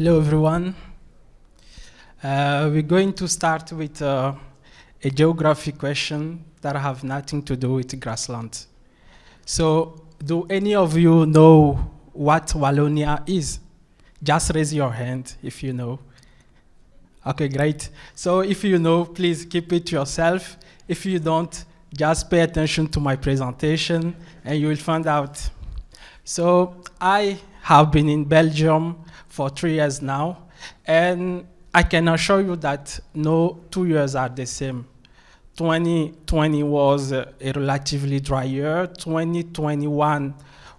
Hello, everyone. We're going to start with a geography question that have nothing to do with grassland. So, do any of you know what Wallonia is? Just raise your hand if you know. Okay, great. So if you know, please keep it to yourself. If you don't, just pay attention to my presentation and you will find out. So I have been in Belgium for 3 years now, and I can assure you that no 2 years are the same. 2020 was a relatively dry year. 2021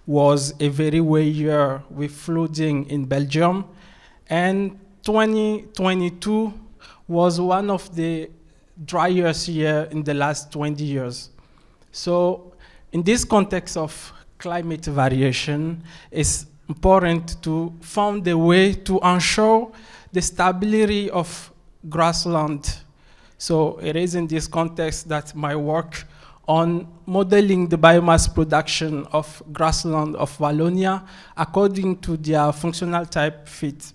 was a very wet year with flooding in Belgium. And 2022 was one of the driest years in the last 20 years. So in this context of climate variation, it's important to find a way to ensure the stability of grassland. So it is in this context that my work on modeling the biomass production of grassland of Wallonia according to their functional type fit.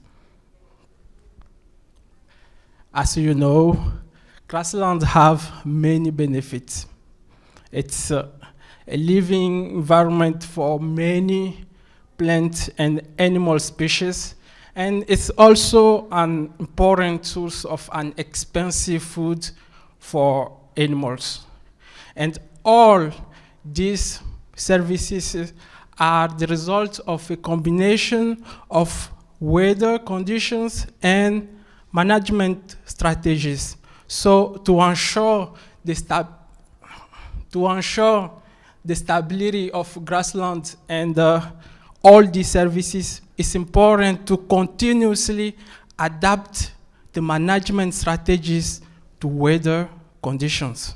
As you know, grasslands have many benefits. It's a living environment for many plant and animal species, and it's also an important source of an expensive food for animals. And all these services are the result of a combination of weather conditions and management strategies. So to ensure the stability of grasslands and all these services, it's important to continuously adapt the management strategies to weather conditions.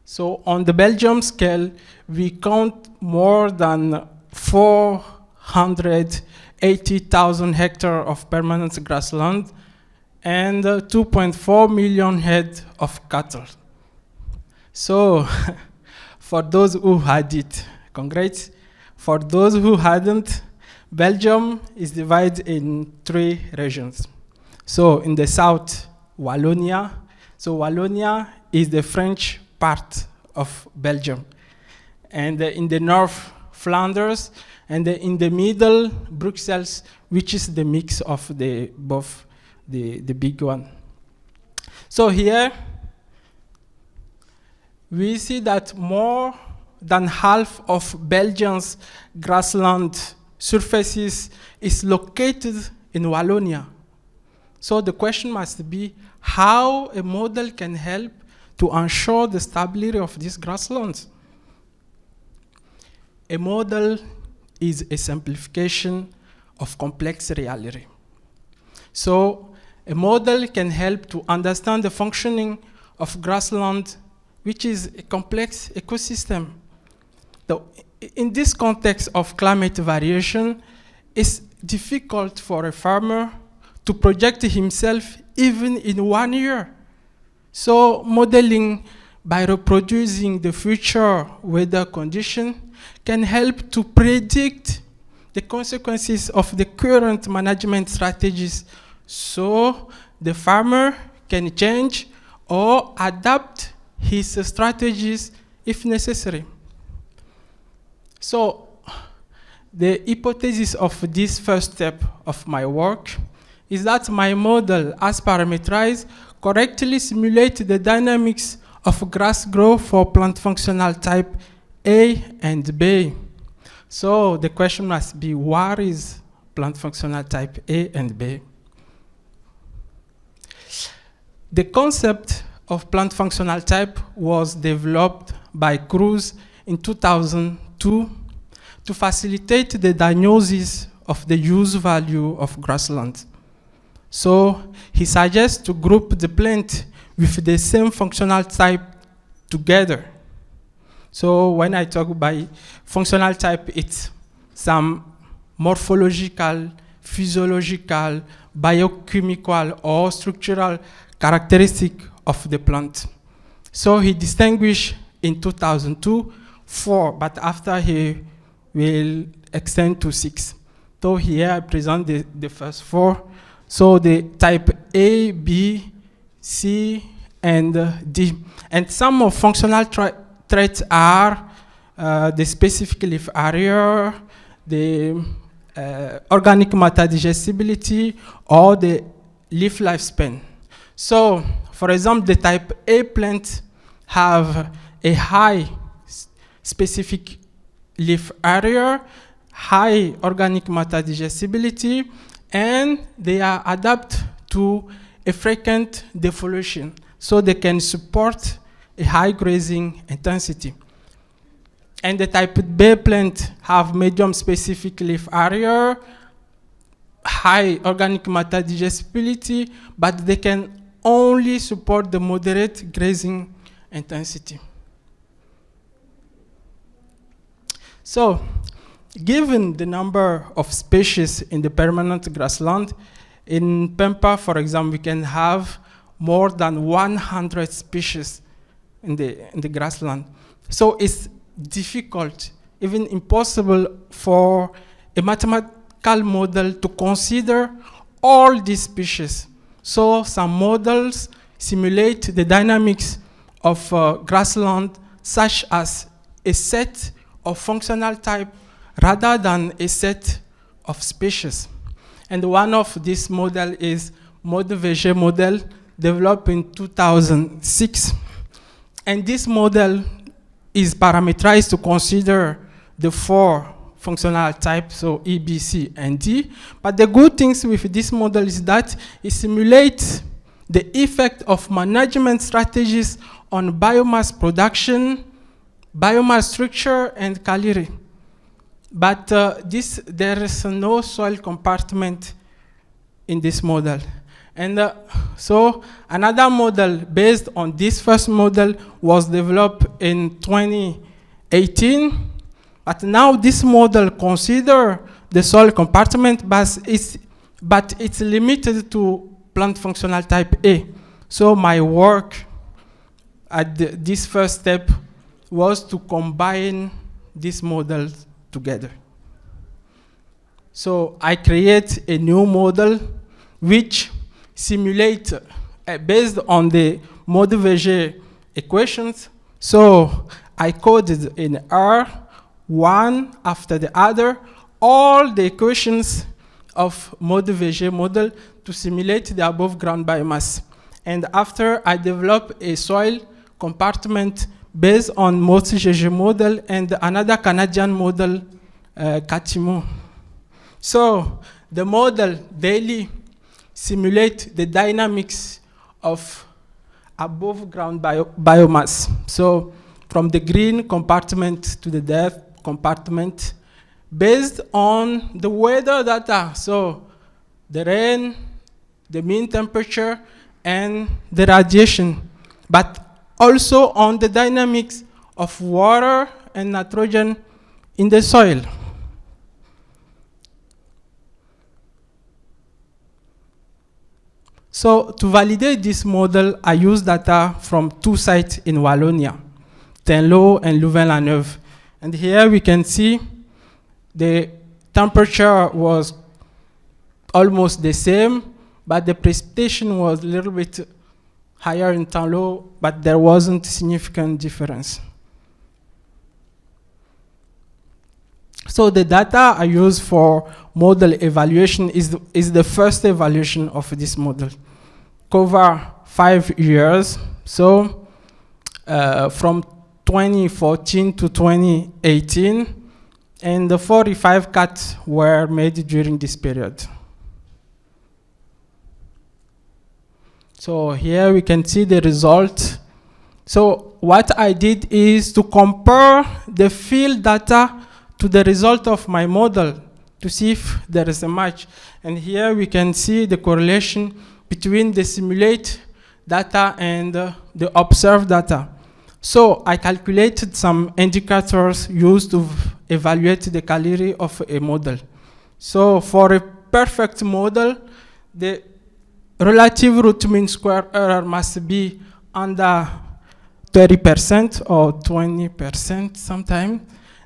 So on the Belgium scale, we count more than 480,000 hectares of permanent grassland and 2.4 million head of cattle. So for those who had it, congrats. For those who hadn't, Belgium is divided in 3 regions. So in the south, Wallonia. So Wallonia is the French part of Belgium. And in the north, Flanders, and in the middle, Brussels, which is the mix of both the big one. So here, we see that more than half of Belgium's grassland surfaces is located in Wallonia. So the question must be how a model can help to ensure the stability of these grasslands. A model is a simplification of complex reality. So a model can help to understand the functioning of grassland, which is a complex ecosystem. So in this context of climate variation, it's difficult for a farmer to project himself even in 1 year. So modeling by reproducing the future weather condition can help to predict the consequences of the current management strategies, so the farmer can change or adapt his strategies if necessary. So the hypothesis of this first step of my work is that my model, as parameterized, correctly simulates the dynamics of grass growth for plant functional type A and B. So the question must be, what is plant functional type A and B? The concept of plant functional type was developed by Cruz in 2002 to facilitate the diagnosis of the use value of grassland. So he suggests to group the plant with the same functional type together. So when I talk by functional type, it's some morphological, physiological, biochemical, or structural characteristic of the plant. So he distinguished in 2002 4, but after he will extend to 6. So here I present the first four. So the type A, B, C, and D. And some of functional traits are the specific leaf area, the organic matter digestibility, or the leaf lifespan. So, for example, the type A plant have a high specific leaf area, high organic matter digestibility, and they are adapted to a frequent defoliation, so they can support a high grazing intensity. And the type B plant have medium specific leaf area, high organic matter digestibility, but they can only support the moderate grazing intensity. So, given the number of species in the permanent grassland, in Pampa, for example, we can have more than 100 species in the grassland. So it's difficult, even impossible, for a mathematical model to consider all these species. So some models simulate the dynamics of grassland, such as a set of functional type rather than a set of species. And one of these models is ModeVG model, developed in 2006. And this model is parameterized to consider the four functional types, so E, B, C, and D. But the good things with this model is that it simulates the effect of management strategies on biomass production, biomass structure, and calorie. But there is no soil compartment in this model. And so another model based on this first model was developed in 2018. But now this model considers the soil compartment, but it's limited to plant functional type A. So my work at this first step was to combine these models together. So I create a new model which simulates based on the ModeVG equations. So I coded in R, one after the other, all the equations of ModeVG model to simulate the above ground biomass. And after I developed a soil compartment based on ModeVG model and another Canadian model, Catimo. So the model daily simulates the dynamics of above ground biomass. So from the green compartment to the death compartment based on the weather data. So the rain, the mean temperature, and the radiation, but also on the dynamics of water and nitrogen in the soil. So to validate this model, I use data from two sites in Wallonia, Tenlo and Louvain-la-Neuve. And here we can see the temperature was almost the same, but the precipitation was a little bit higher in Tenlo, but there wasn't significant difference. So the data I use for model evaluation is the first evaluation of this model. Cover 5 years, so from 2014 to 2018, and the 45 cuts were made during this period. So here we can see the result. So what I did is to compare the field data to the result of my model to see if there is a match. And here we can see the correlation between the simulate data and the observed data. So I calculated some indicators used to evaluate the calorie of a model. So for a perfect model, the relative root mean square error must be under 30% or 20% sometimes.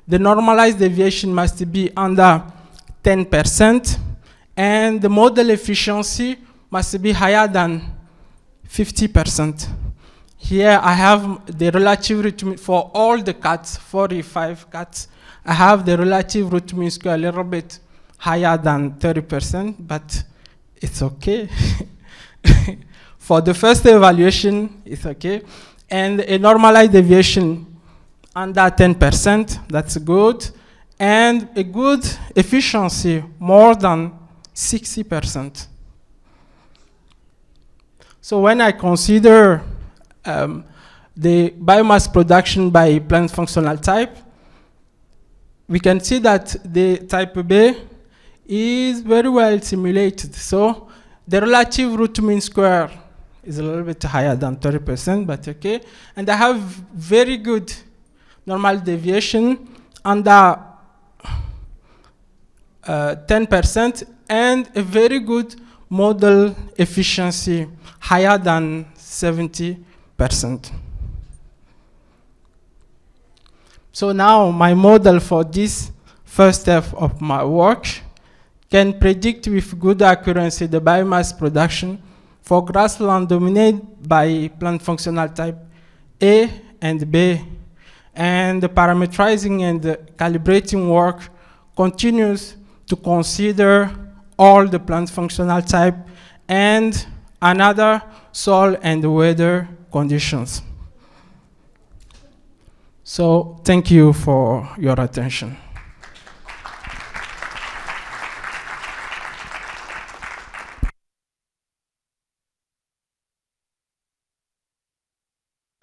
The normalized deviation must be under 10%, and the model efficiency must be higher than 50%. Here I have the relative root mean for all the cats, 45 cats. I have the relative root mean square a little bit higher than 30%, but it's okay. For the first evaluation, it's okay. And a normalized deviation under 10%, that's good. And a good efficiency, more than 60%. So when I consider the biomass production by plant functional type, we can see that the type B is very well simulated. So the relative root mean square is a little bit higher than 30%, but okay. And I have very good normal deviation under 10% and a very good model efficiency higher than 70%. So now my model for this first step of my work can predict with good accuracy the biomass production for grassland dominated by plant functional type A and B. And the parameterizing and the calibrating work continues to consider all the plant functional type and another soil and weather conditions. So thank you for your attention.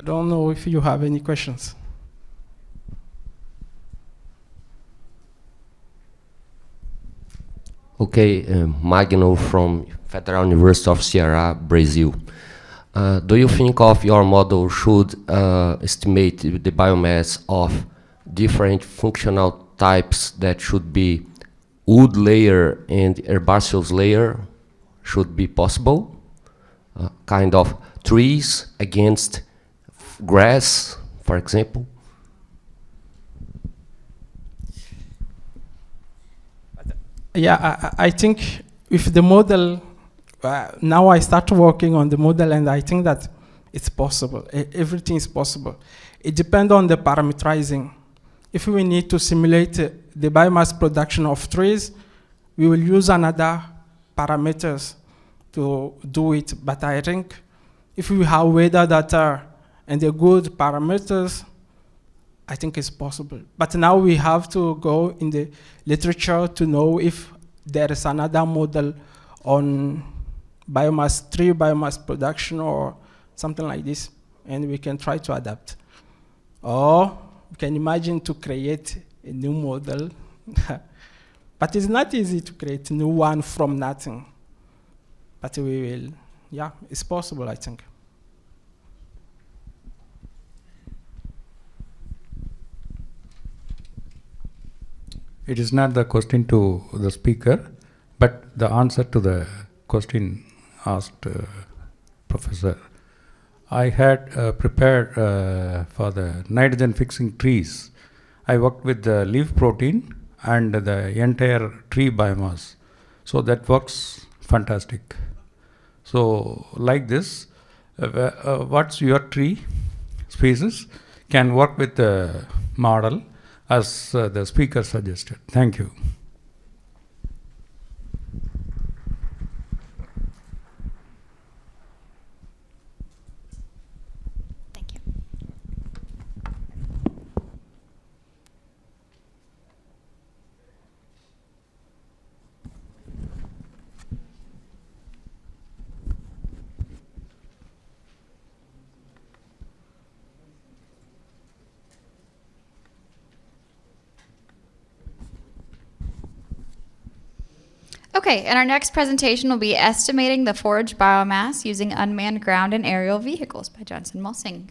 I don't know if you have any questions. Okay, Magno from Federal University of Ceará, Brazil. Do you think of your model should estimate the biomass of different functional types that should be wood layer and herbaceous layer should be possible? Kind of trees against grass, for example? Yeah, I think if the model, now I start working on the model and I think that it's possible. Everything is possible. It depends on the parameterizing. If we need to simulate the biomass production of trees, we will use another parameters to do it. But I think if we have weather data and the good parameters, I think it's possible. But now we have to go in the literature to know if there is another model on tree biomass production or something like this, and we can try to adapt. Or we can imagine to create a new model. But it's not easy to create a new one from nothing. But we will, yeah, it's possible, I think. It is not the question to the speaker, but the answer to the question asked Professor. I had prepared for the nitrogen fixing trees. I worked with the leaf protein and the entire tree biomass. So that works fantastic. So like this, what's your tree species can work with the model as the speaker suggested. Thank you. Thank you. Okay, and our next presentation will be Estimating the Forage Biomass Using Unmanned Ground and Aerial Vehicles by Johnson Mulsing.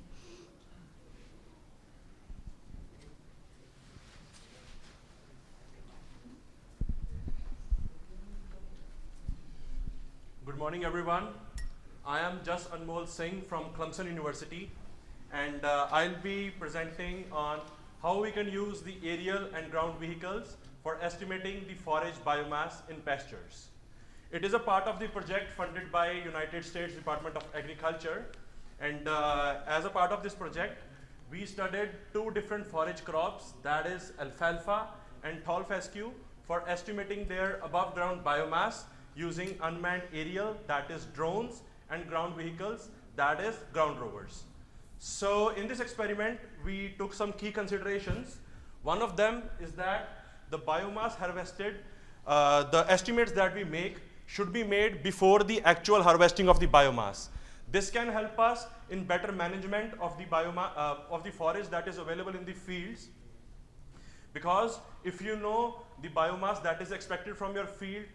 Good morning, everyone. I am Jas Anmol Singh from Clemson University, and I'll be presenting on how we can use the aerial and ground vehicles for estimating the forage biomass in pastures. It is a part of the project funded by United States Department of Agriculture, and as a part of this project, we studied two different forage crops, that is alfalfa and tall fescue, for estimating their above ground biomass using unmanned aerial, that is drones, and ground vehicles, that is ground rovers. So in this experiment, we took some key considerations. One of them is that the biomass harvested, the estimates that we make should be made before the actual harvesting of the biomass. This can help us in better management of the of the forage that is available in the fields, because if you know the biomass that is expected from your field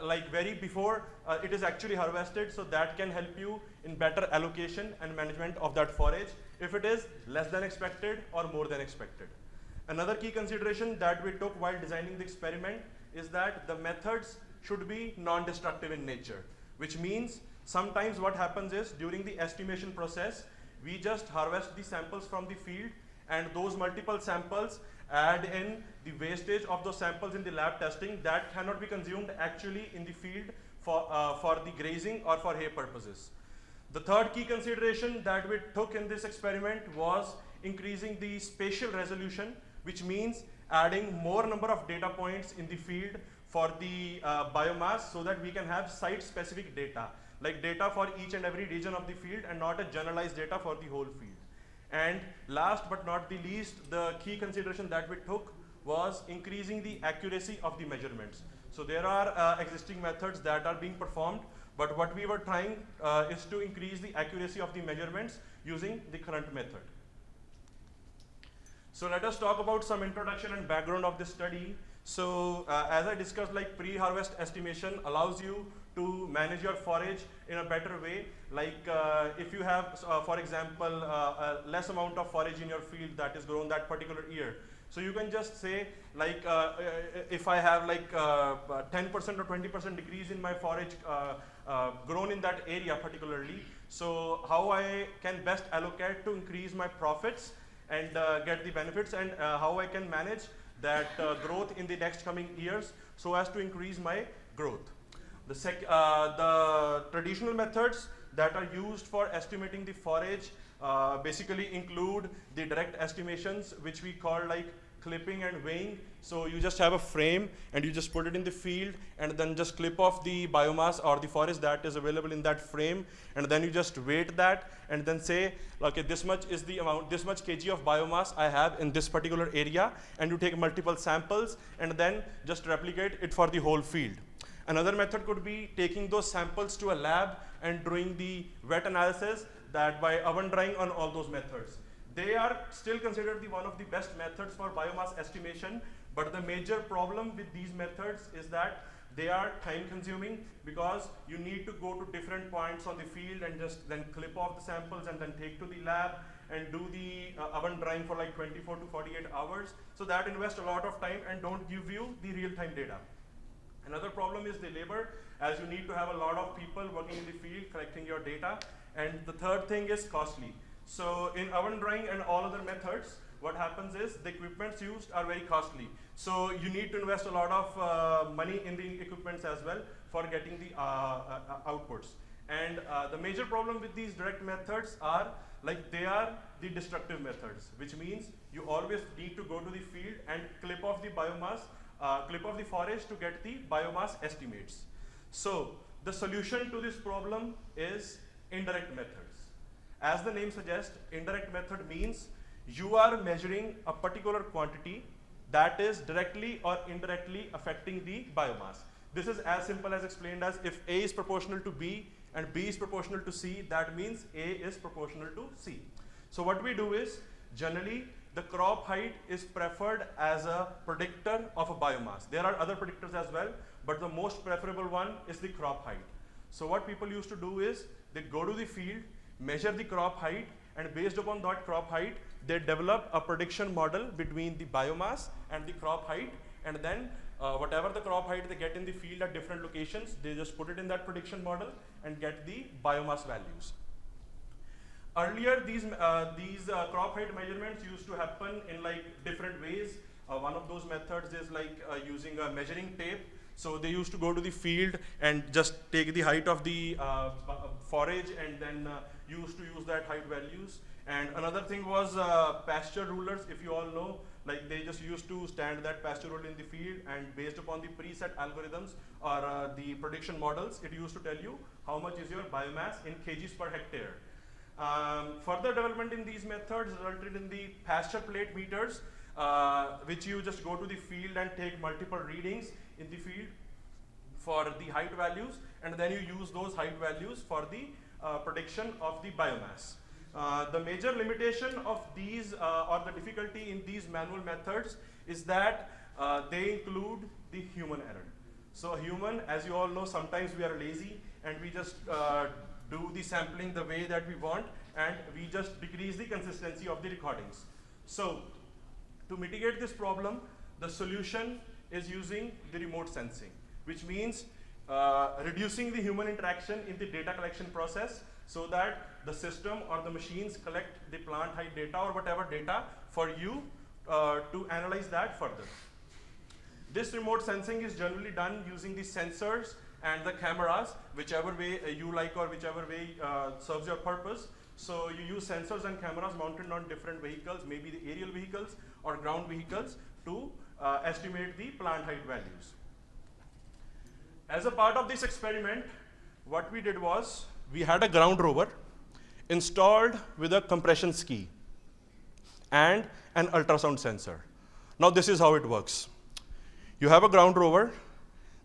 like very before it is actually harvested, so that can help you in better allocation and management of that forage if it is less than expected or more than expected. Another key consideration that we took while designing the experiment is that the methods should be non-destructive in nature, which means sometimes what happens is during the estimation process, we just harvest the samples from the field, and those multiple samples add in the wastage of those samples in the lab testing that cannot be consumed actually in the field for the grazing or for hay purposes. The third key consideration that we took in this experiment was increasing the spatial resolution, which means adding more number of data points in the field for the biomass, so that we can have site-specific data, like data for each and every region of the field and not a generalized data for the whole field. And last but not the least, the key consideration that we took was increasing the accuracy of the measurements. So there are existing methods that are being performed, but what we were trying is to increase the accuracy of the measurements using the current method. So let us talk about some introduction and background of this study. So as I discussed, like pre-harvest estimation allows you to manage your forage in a better way. Like if you have, for example, a less amount of forage in your field that is grown that particular year. So you can just say, like, if I have like 10% or 20% decrease in my forage grown in that area particularly, so how I can best allocate to increase my profits and get the benefits, and how I can manage that growth in the next coming years so as to increase my growth. The traditional methods that are used for estimating the forage basically include the direct estimations, which we call like clipping and weighing. So you just have a frame and you just put it in the field and then just clip off the biomass or the forage that is available in that frame, and then you just weight that and then say, okay, this much is the amount, this much kg of biomass I have in this particular area, and you take multiple samples and then just replicate it for the whole field. Another method could be taking those samples to a lab and doing the wet analysis, that by oven drying on all those methods. They are still considered one of the best methods for biomass estimation, but the major problem with these methods is that they are time consuming, because you need to go to different points on the field and just then clip off the samples and then take to the lab and do the oven drying for like 24 to 48 hours. So that invests a lot of time and don't give you the real-time data. Another problem is the labor, as you need to have a lot of people working in the field collecting your data. And the third thing is costly. So in oven drying and all other methods, what happens is the equipments used are very costly. So you need to invest a lot of money in the equipments as well for getting the outputs. And the major problem with these direct methods are, like, they are the destructive methods, which means you always need to go to the field and clip off the biomass, clip off the forage to get the biomass estimates. So the solution to this problem is indirect methods. As the name suggests, indirect method means you are measuring a particular quantity that is directly or indirectly affecting the biomass. This is as simple as explained as if A is proportional to B and B is proportional to C, that means A is proportional to C. So what we do is, generally, the crop height is preferred as a predictor of a biomass. There are other predictors as well, but the most preferable one is the crop height. So what people used to do is, they go to the field, measure the crop height, and based upon that crop height, they develop a prediction model between the biomass and the crop height, and then whatever the crop height they get in the field at different locations, they just put it in that prediction model and get the biomass values. Earlier, these crop height measurements used to happen in like different ways. One of those methods is like using a measuring tape. So they used to go to the field and just take the height of the forage and then used to use that height values. And another thing was pasture rulers, if you all know, like they just used to stand that pasture ruler in the field, and based upon the preset algorithms or the prediction models, it used to tell you how much is your biomass in kgs per hectare. Further development in these methods resulted in the pasture plate meters, which you just go to the field and take multiple readings in the field for the height values, and then you use those height values for the prediction of the biomass. The major limitation of these or the difficulty in these manual methods is that they include the human error. So human, as you all know, sometimes we are lazy and we just do the sampling the way that we want, and we just decrease the consistency of the recordings. So to mitigate this problem, the solution is using the remote sensing, which means reducing the human interaction in the data collection process, so that the system or the machines collect the plant height data or whatever data for you to analyze that further. This remote sensing is generally done using the sensors and the cameras, whichever way you like or whichever way serves your purpose. So you use sensors and cameras mounted on different vehicles, maybe the aerial vehicles or ground vehicles, to estimate the plant height values. As a part of this experiment, what we did was, we had a ground rover installed with a compression ski and an ultrasound sensor. Now this is how it works. You have a ground rover,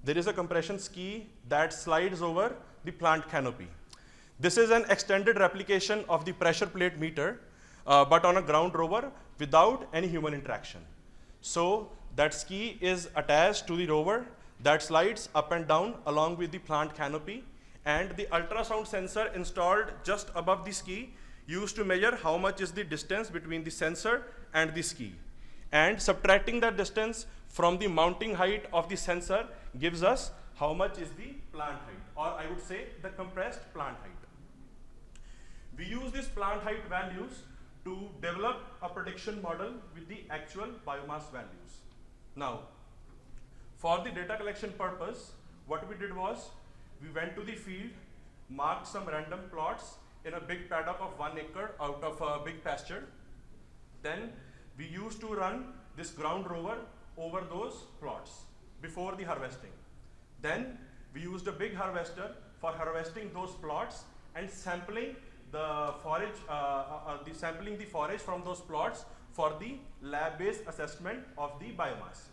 there is a compression ski that slides over the plant canopy. This is an extended replication of the pressure plate meter, but on a ground rover without any human interaction. So that ski is attached to the rover that slides up and down along with the plant canopy, and the ultrasound sensor installed just above the ski used to measure how much is the distance between the sensor and the ski. And subtracting that distance from the mounting height of the sensor gives us how much is the plant height, or I would say the compressed plant height. We use these plant height values to develop a prediction model with the actual biomass values. Now, for the data collection purpose, what we did was, we went to the field, marked some random plots in a big paddock of 1 acre out of a big pasture. Then we used to run this ground rover over those plots before the harvesting. Then we used a big harvester for harvesting those plots and sampling the forage, sampling the forage from those plots for the lab-based assessment of the biomass.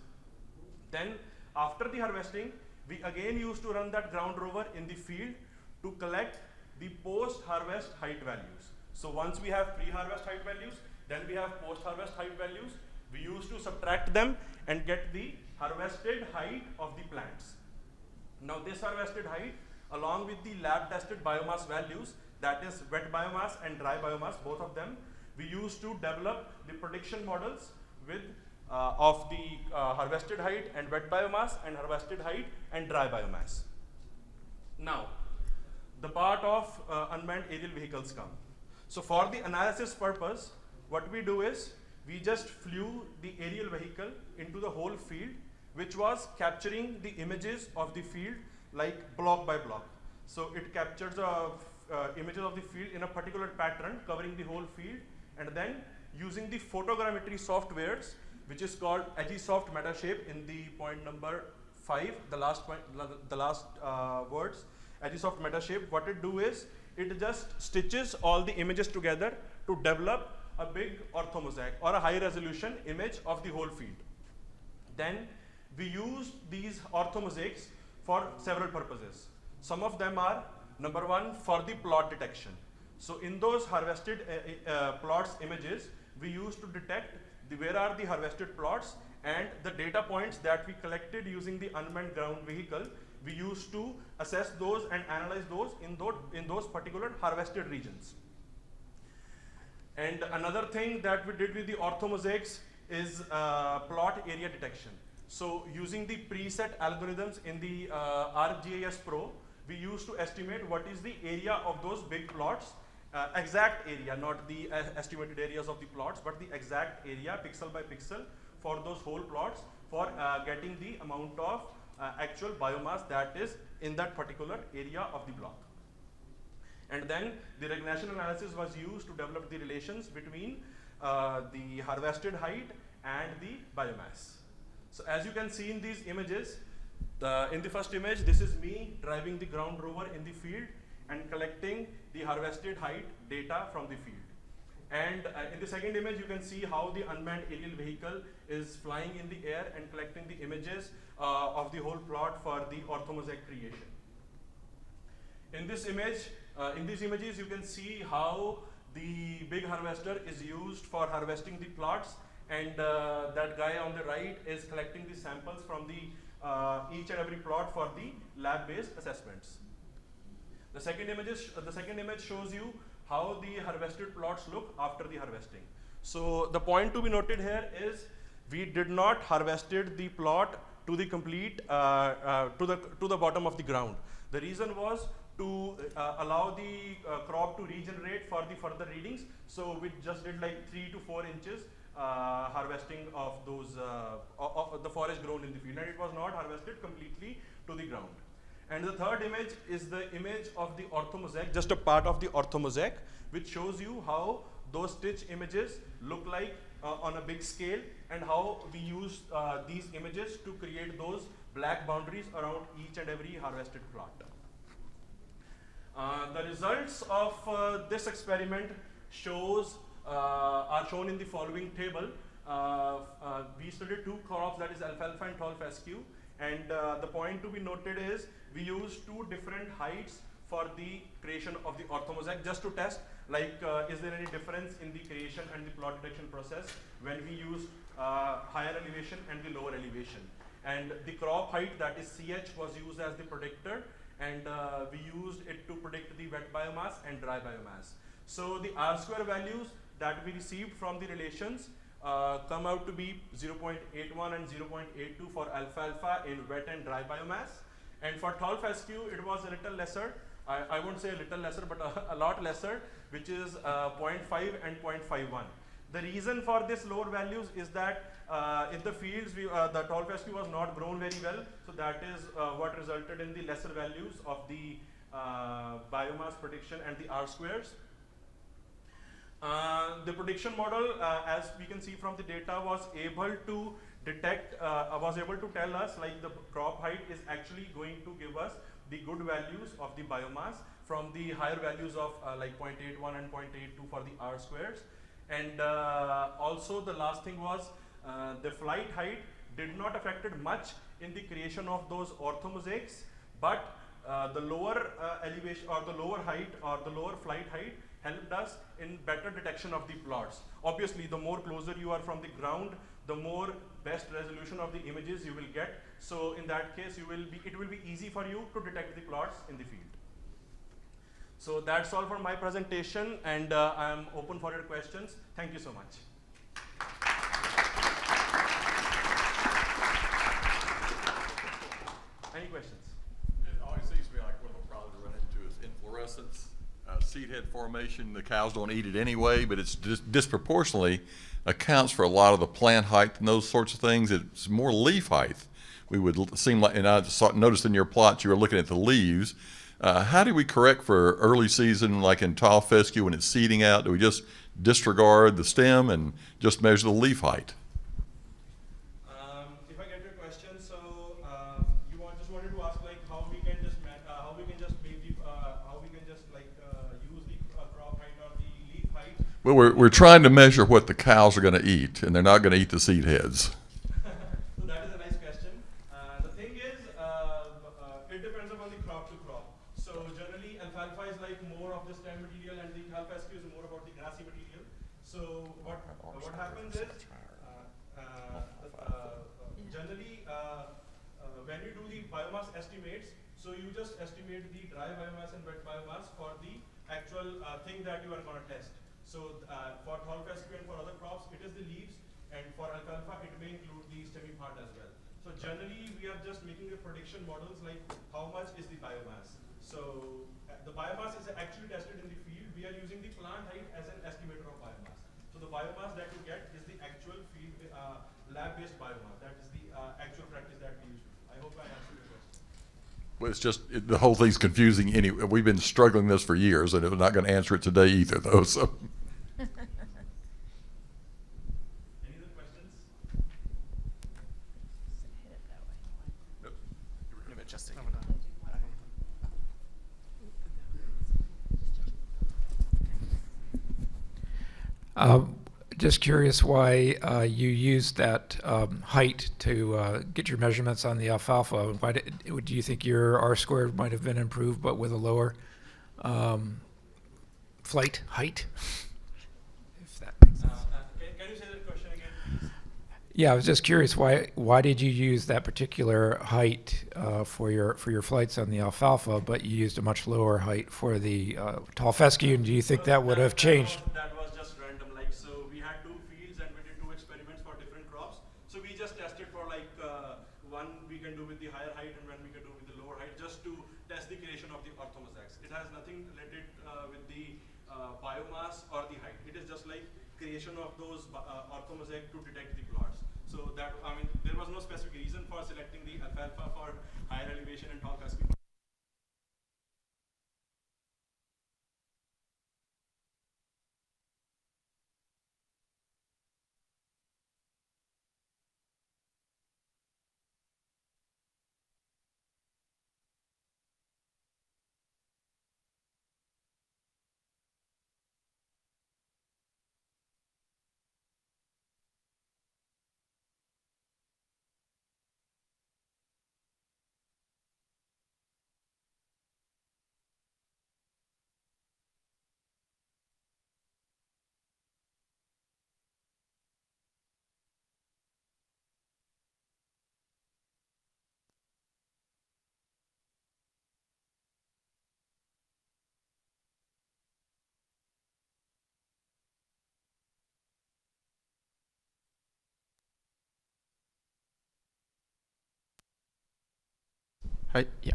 Then after the harvesting, we again used to run that ground rover in the field to collect the post-harvest height values. So once we have pre-harvest height values, then we have post-harvest height values. We used to subtract them and get the harvested height of the plants. Now this harvested height, along with the lab-tested biomass values, that is wet biomass and dry biomass, both of them, we used to develop the prediction models with of the harvested height and wet biomass, and harvested height and dry biomass. Now, the part of unmanned aerial vehicles come. So for the analysis purpose, what we do is, we just flew the aerial vehicle into the whole field, which was capturing the images of the field like block by block. So it captures images of the field in a particular pattern covering the whole field, and then using the photogrammetry softwares, which is called Agisoft Metashape in the point number 5, the last words, Agisoft Metashape. What it do is, it just stitches all the images together to develop a big orthomosaic or a high resolution image of the whole field. Then we use these orthomosaics for several purposes. Some of them are, number one, for the plot detection. So in those harvested plots images, we used to detect where are the harvested plots, and the data points that we collected using the unmanned ground vehicle, we used to assess those and analyze those in those particular harvested regions. And another thing that we did with the orthomosaics is plot area detection. So using the preset algorithms in the ArcGIS Pro, we used to estimate what is the area of those big plots, exact area, not the estimated areas of the plots, but the exact area, pixel by pixel, for those whole plots for getting the amount of actual biomass that is in that particular area of the block. And then the regression analysis was used to develop the relations between the harvested height and the biomass. So as you can see in these images, in the first image, this is me driving the ground rover in the field and collecting the harvested height data from the field. And in the second image, you can see how the unmanned aerial vehicle is flying in the air and collecting the images of the whole plot for the orthomosaic creation. In this image, in these images, you can see how the big harvester is used for harvesting the plots, and that guy on the right is collecting the samples from the each and every plot for the lab-based assessments. The second image shows you how the harvested plots look after the harvesting. So the point to be noted here is we did not harvested the plot to the complete to the bottom of the ground. The reason was to allow the crop to regenerate for the further readings. So we just did like 3 to 4 inches harvesting of those of the forage grown in the field, and it was not harvested completely to the ground. And the third image is the image of the orthomosaic, just a part of the orthomosaic, which shows you how those stitch images look like on a big scale, and how we use these images to create those black boundaries around each and every harvested plot. The results of this experiment are shown in the following table. We studied 2 crops, that is alfalfa and tall fescue, and the point to be noted is we used 2 different heights for the creation of the orthomosaic, just to test like is there any difference in the creation and the plot detection process when we use higher elevation and the lower elevation. And the crop height, that is CH, was used as the predictor, and we used it to predict the wet biomass and dry biomass. So the R-square values that we received from the relations come out to be 0.81 and 0.82 for alfalfa in wet and dry biomass. And for tall fescue, it was a little lesser. I won't say a little lesser, but a lot lesser, which is 0.5 and 0.51. The reason for this lower values is that in the fields, the tall fescue was not grown very well, so that is what resulted in the lesser values of the biomass prediction and the R-squares. The prediction model, as we can see from the data, was able to detect, was able to tell us like the crop height is actually going to give us the good values of the biomass from the higher values of like 0.81 and 0.82 for the R-squares. And also the last thing was the flight height did not affected much in the creation of those orthomosaics, but the lower elevation or the lower height or the lower flight height helped us in better detection of the plots. Obviously, the more closer you are from the ground, the more best resolution of the images you will get. So in that case, it will be easy for you to detect the plots in the field. So that's all for my presentation, and I am open for your questions. Thank you so much. Any questions? It always seems to me like one of the problems we run into is inflorescence, seed head formation. The cows don't eat it anyway, but it's disproportionately accounts for a lot of the plant height and those sorts of things. It's more leaf height. We would seem like, and I noticed in your plots you were looking at the leaves. How do we correct for early season, like in tall fescue when it's seeding out? Do we just disregard the stem and just measure the leaf height? If I get your question, so you just wanted to ask like how we can just use the crop height or the leaf height. Well, we're trying to measure what the cows are going to eat, and they're not going to eat the seed heads. So that is a nice question. The thing is, it depends upon the crop to crop. So generally, alfalfa is like more of the stem material, and the tall fescue is more about the grassy material. So what happens is, generally, when you do the biomass estimates, so you just estimate the dry biomass and wet biomass for the actual thing that you are going to test. So for tall fescue and for other crops, it is the leaves, and for alfalfa, it may include the stemmy part as well. So generally, we are just making the prediction models like how much is the biomass. So the biomass is actually tested in the field. We are using the plant height as an estimator of biomass. So the biomass that you get is the actual field lab-based biomass. That is the actual practice that we use. I hope I answered your question. Well, it's just, the whole thing's confusing anyway. We've been struggling this for years, and we're not going to answer it today either, though, so. Any other questions? Just curious why you used that height to get your measurements on the alfalfa. Why do you think your R squared might have been improved, but with a lower flight height? If that makes sense. Can you say that question again, please? Yeah, I was just curious why did you use that particular height for your flights on the alfalfa, but you used a much lower height for the tall fescue? And do you think that would have changed? That was just random. Like, so we had 2 fields and we did 2 experiments for different crops. So we just tested for like one we can do with the higher height and one we can do with the lower height, just to test the creation of the orthomosaics. It has nothing related with the biomass or the height. It is just like creation of those orthomosaic to detect the plots. So that, I mean, there was no specific reason for selecting the alfalfa for higher elevation and tall fescue. Hi. Yeah.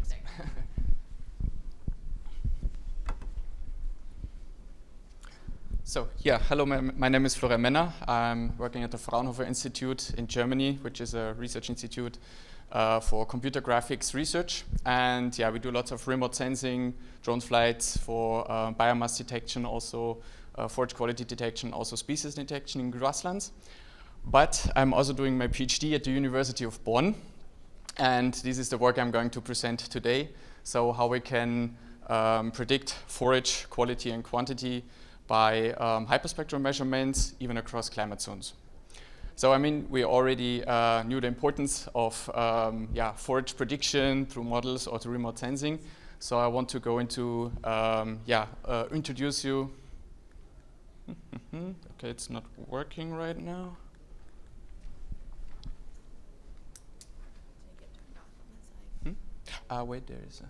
So, yeah, hello, my name is Florian Menner. I'm working at the Fraunhofer Institute in Germany, which is a research institute for computer graphics research. And yeah, we do lots of remote sensing, drone flights for biomass detection, also forage quality detection, also species detection in grasslands. But I'm also doing my PhD at the University of Bonn. And this is the work I'm going to present today. So how we can predict forage quality and quantity by hyperspectral measurements, even across climate zones. So I mean, we already knew the importance of forage prediction through models or through remote sensing. So I want to go into, introduce you. Okay, it's not working right now. Wait, there is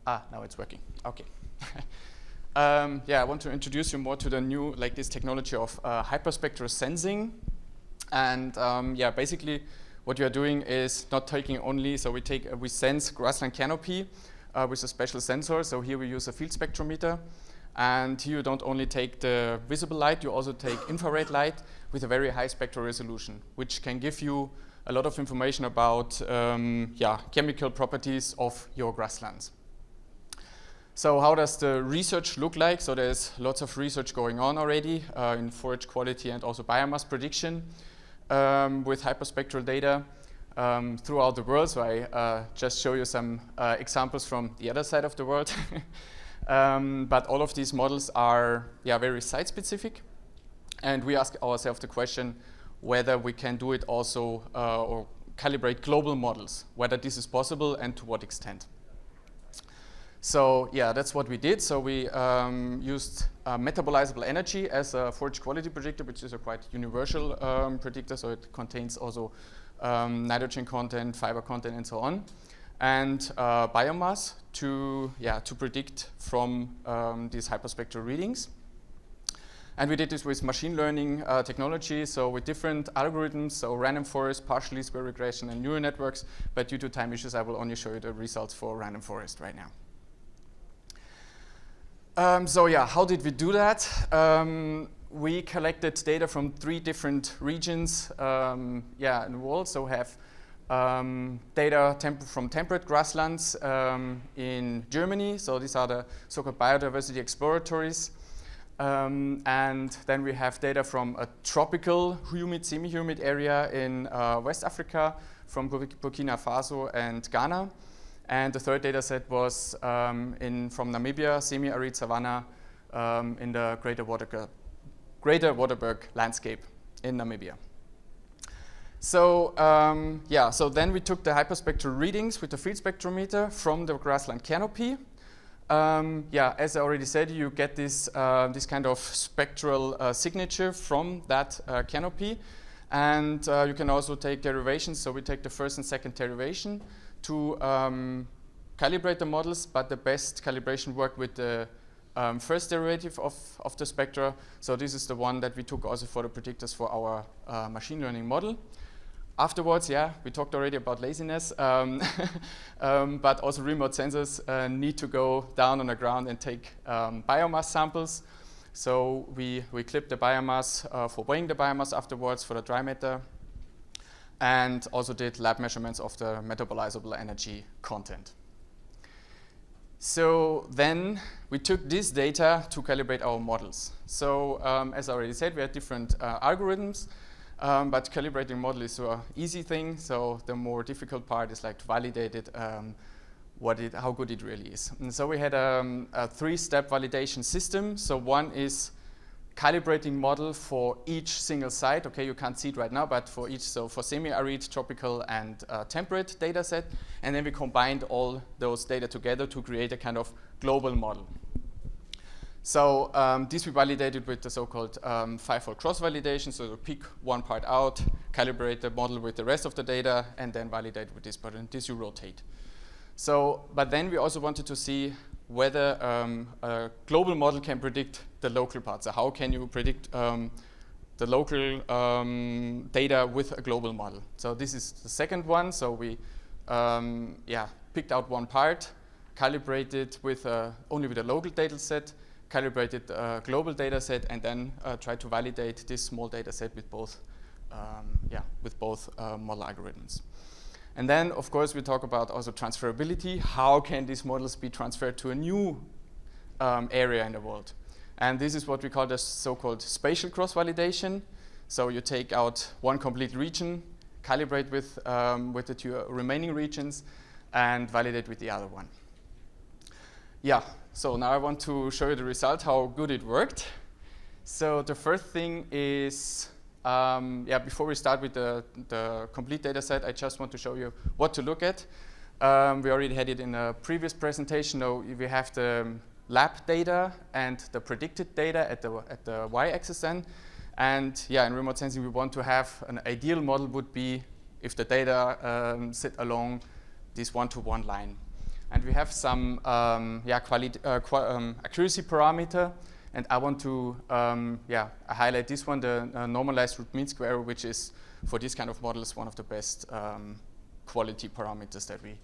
a... now it's working. Okay. I want to introduce you more to the new, like this technology of hyperspectral sensing. And basically what you are doing is not taking only, so we sense grassland canopy with a special sensor. So here we use a field spectrometer. And here you don't only take the visible light, you also take infrared light with a very high spectral resolution, which can give you a lot of information about chemical properties of your grasslands. So how does the research look like? So there's lots of research going on already in forage quality and also biomass prediction with hyperspectral data throughout the world. So I just show you some examples from the other side of the world. But all of these models are very site-specific. And we ask ourselves the question whether we can do it also or calibrate global models, whether this is possible and to what extent. So yeah, that's what we did. So we used metabolizable energy as a forage quality predictor, which is a quite universal predictor. So it contains also nitrogen content, fiber content, and so on. And biomass to predict from these hyperspectral readings. And we did this with machine learning technology, so with different algorithms, so random forest, partially square regression, and neural networks. But due to time issues, I will only show you the results for random forest right now. How did we do that? we collected data from 3 different regions in the world. So we have data from temperate grasslands in Germany. So these are the so-called biodiversity exploratories. And then we have data from a tropical, humid, semi-humid area in West Africa, from Burkina Faso and Ghana. And the third data set was from Namibia, semi-arid savanna in the Greater Waterberg landscape in Namibia. So so then we took the hyperspectral readings with the field spectrometer from the grassland canopy. As I already said, you get this kind of spectral signature from that canopy. And you can also take derivations. So we take the first and second derivation to calibrate the models, but the best calibration worked with the first derivative of the spectra. So this is the one that we took also for the predictors for our machine learning model. Afterwards, we talked already about laziness, but also remote sensors need to go down on the ground and take biomass samples. So we clip the biomass for weighing the biomass afterwards for the dry matter, and also did lab measurements of the metabolizable energy content. So then we took this data to calibrate our models. So as I already said, we had different algorithms. But calibrating model is an easy thing, so the more difficult part is like to validate it, how good it really is. And so we had a 3-step validation system. So one is calibrating model for each single site. Okay, you can't see it right now, but for each, so for semi-arid, tropical, and temperate data set. And then we combined all those data together to create a kind of global model. So this we validated with the so-called 5-fold cross-validation. So you pick one part out, calibrate the model with the rest of the data, and then validate with this part, and this you rotate. So, but then we also wanted to see whether a global model can predict the local parts. So how can you predict the local data with a global model? So this is the second one. So we picked out one part, calibrated with only with a local data set, calibrated a global data set, and then tried to validate this small data set with both model algorithms. And then, of course, we talk about also transferability. How can these models be transferred to a new area in the world? And this is what we call the so-called spatial cross-validation. So you take out one complete region, calibrate with the 2 remaining regions, and validate with the other one. So now I want to show you the result, how good it worked. So the first thing is, before we start with the complete data set, I just want to show you what to look at. We already had it in a previous presentation. Now we have the lab data and the predicted data at the y-axis then. And in remote sensing, we want to have an ideal model would be if the data sit along this one-to-one line. And we have some accuracy parameter, and I want to highlight this one, the normalized root mean square, which is for this kind of models one of the best quality parameters that we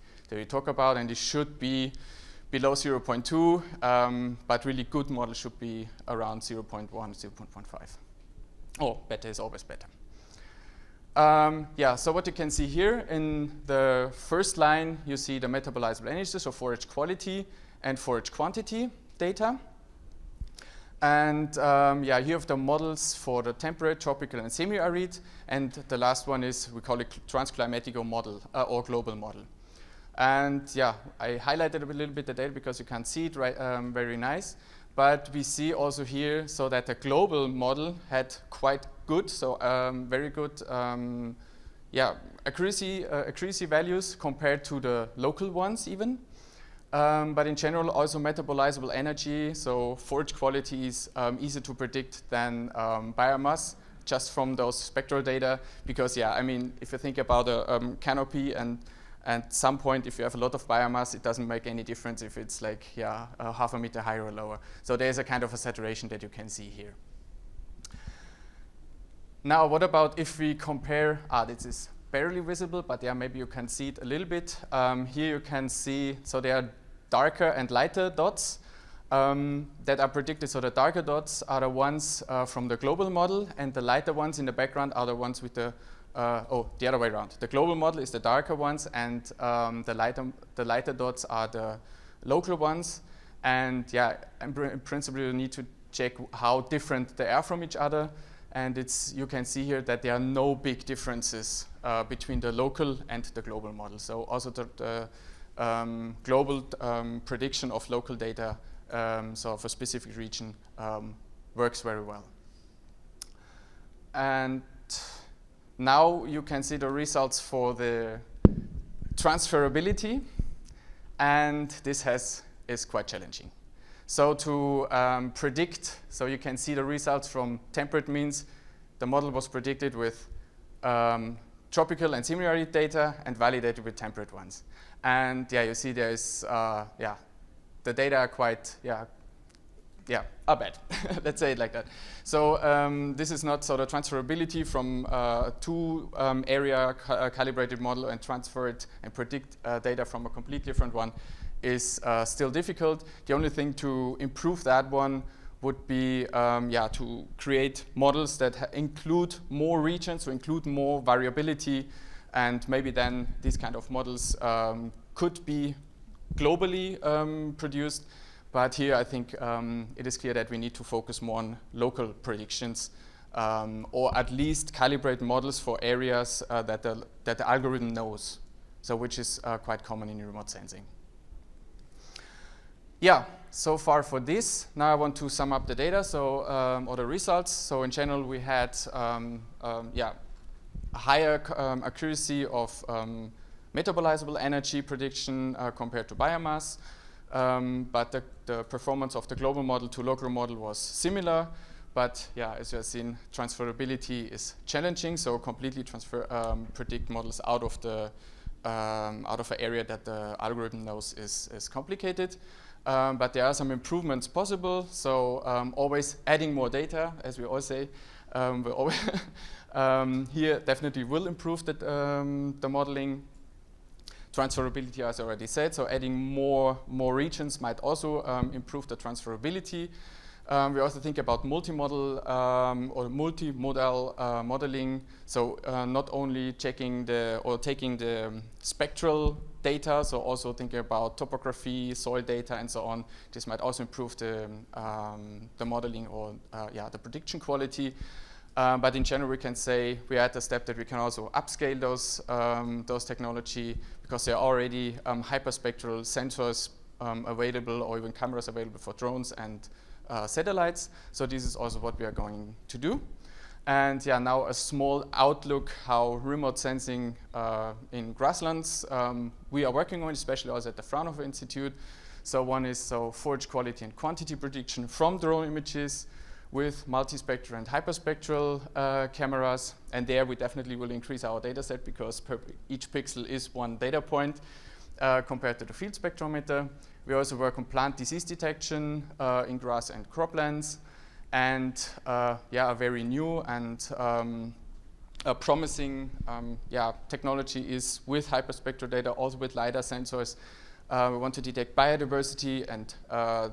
talk about, and it should be below 0.2, but really good models should be around 0.1, 0.15. Oh, better is always better. So what you can see here in the first line, you see the metabolizable energy, so forage quality and forage quantity data. And here you have the models for the temperate, tropical, and semi-arid. And the last one is, we call it transclimatical model or global model. And I highlighted a little bit the data because you can't see it very nice. But we see also here so that the global model had quite good, so very good accuracy values compared to the local ones even. But in general, also metabolizable energy, so forage quality is easier to predict than biomass, just from those spectral data. Because if you think about a canopy, and at some point, if you have a lot of biomass, it doesn't make any difference if it's like half a meter higher or lower. So there's a kind of a saturation that you can see here. Now, what about if we compare? This is barely visible, but maybe you can see it a little bit. Here you can see, so there are darker and lighter dots. that are predicted. So the darker dots are the ones from the global model, and the lighter ones in the background are the ones with the the other way around. The global model is the darker ones, and the lighter dots are the local ones. And yeah, in principle, you need to check how different they are from each other. And you can see here that there are no big differences between the local and the global model. So also the global prediction of local data, so of a specific region, works very well. And now you can see the results for the transferability, and this is quite challenging. So to predict, so you can see the results from temperate means. The model was predicted with tropical and semi-arid data and validated with temperate ones. And yeah, you see there is, the data are quite, are bad. Let's say it like that. So this is not, so the transferability from two area calibrated model and transfer it and predict data from a completely different one is still difficult. The only thing to improve that one would be to create models that include more regions, to include more variability, and maybe then these kind of models could be globally produced. But here I think it is clear that we need to focus more on local predictions, or at least calibrate models for areas that the algorithm knows, so which is quite common in remote sensing. Yeah, so far for this. Now I want to sum up the data, so or the results. So in general, we had a higher accuracy of metabolizable energy prediction compared to biomass, but the performance of the global model to local model was similar. But yeah, as you have seen, transferability is challenging. So completely predict models out of an area that the algorithm knows is complicated. But there are some improvements possible. So always adding more data, as we all say. Here definitely will improve the modeling. Transferability, as I already said, so adding more regions might also improve the transferability. We also think about multimodal or multimodal modeling. So not only checking taking the spectral data, so also thinking about topography, soil data, and so on. This might also improve the modeling or the prediction quality. But in general, we can say we are at the step that we can also upscale those technology, because there are already hyperspectral sensors available, or even cameras available for drones and satellites. So this is also what we are going to do. And yeah, now a small outlook how remote sensing in grasslands we are working on, especially also at the Fraunhofer Institute. So one is forage quality and quantity prediction from drone images with multispectral and hyperspectral cameras. And there we definitely will increase our data set, because each pixel is one data point compared to the field spectrometer. We also work on plant disease detection in grass and croplands. And a very new and a promising technology is with hyperspectral data, also with LiDAR sensors. We want to detect biodiversity and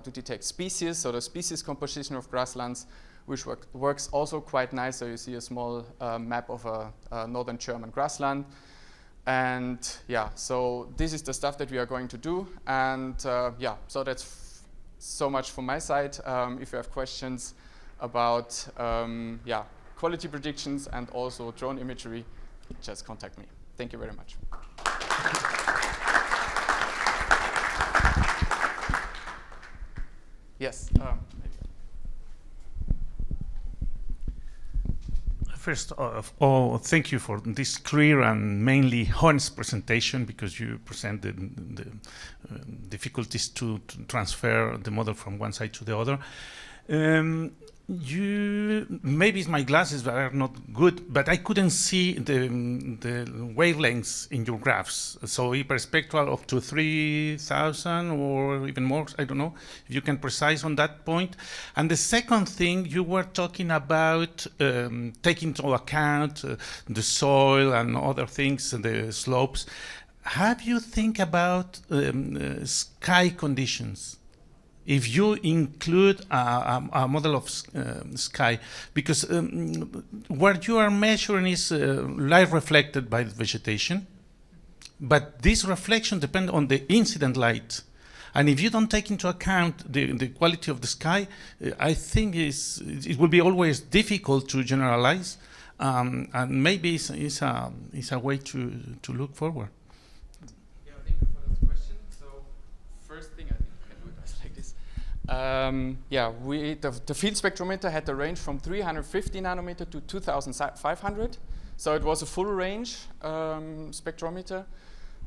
to detect species, so the species composition of grasslands, which works also quite nice. So you see a small map of a northern German grassland. And yeah, so this is the stuff that we are going to do. And so that's so much from my side. If you have questions about quality predictions and also drone imagery, just contact me. Thank you very much. Yes. First of all, thank you for this clear and mainly honest presentation, because you presented the difficulties to transfer the model from one side to the other. Maybe it's my glasses that are not good, but I couldn't see the wavelengths in your graphs. So hyperspectral up to 3,000 or even more, I don't know, if you can precise on that point. And the second thing, you were talking about taking into account the soil and other things, the slopes. Have you think about sky conditions if you include a model of sky, because what you are measuring is light reflected by the vegetation, but this reflection depends on the incident light. And if you don't take into account the quality of the sky, I think it will be always difficult to generalize, and maybe it's a way to look forward. Yeah, thank you for this question. So first thing, I think I can do it like this. The field spectrometer had the range from 350 nanometer to 2,500. So it was a full range spectrometer.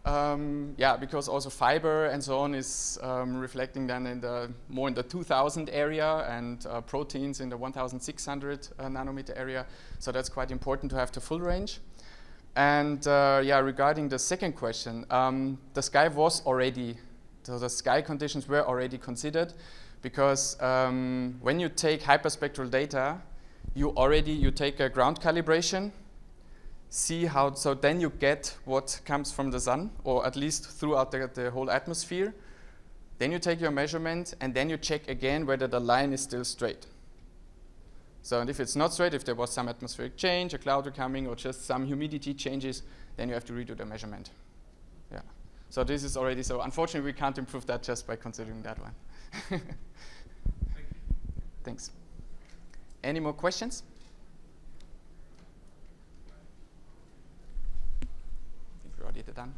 Because also fiber and so on is reflecting then in more in the 2000 area, and proteins in the 1600 nanometer area. So that's quite important to have the full range. And regarding the second question, the sky was already, so the sky conditions were already considered, because when you take hyperspectral data, you take a ground calibration, see how, so then you get what comes from the sun, or at least throughout the whole atmosphere. Then you take your measurement, and then you check again whether the line is still straight. So, and if it's not straight, if there was some atmospheric change, a cloud coming, or just some humidity changes, then you have to redo the measurement. Yeah. So this is already, so unfortunately we can't improve that just by considering that one. Thank you. Thanks. Any more questions? I think we're already done.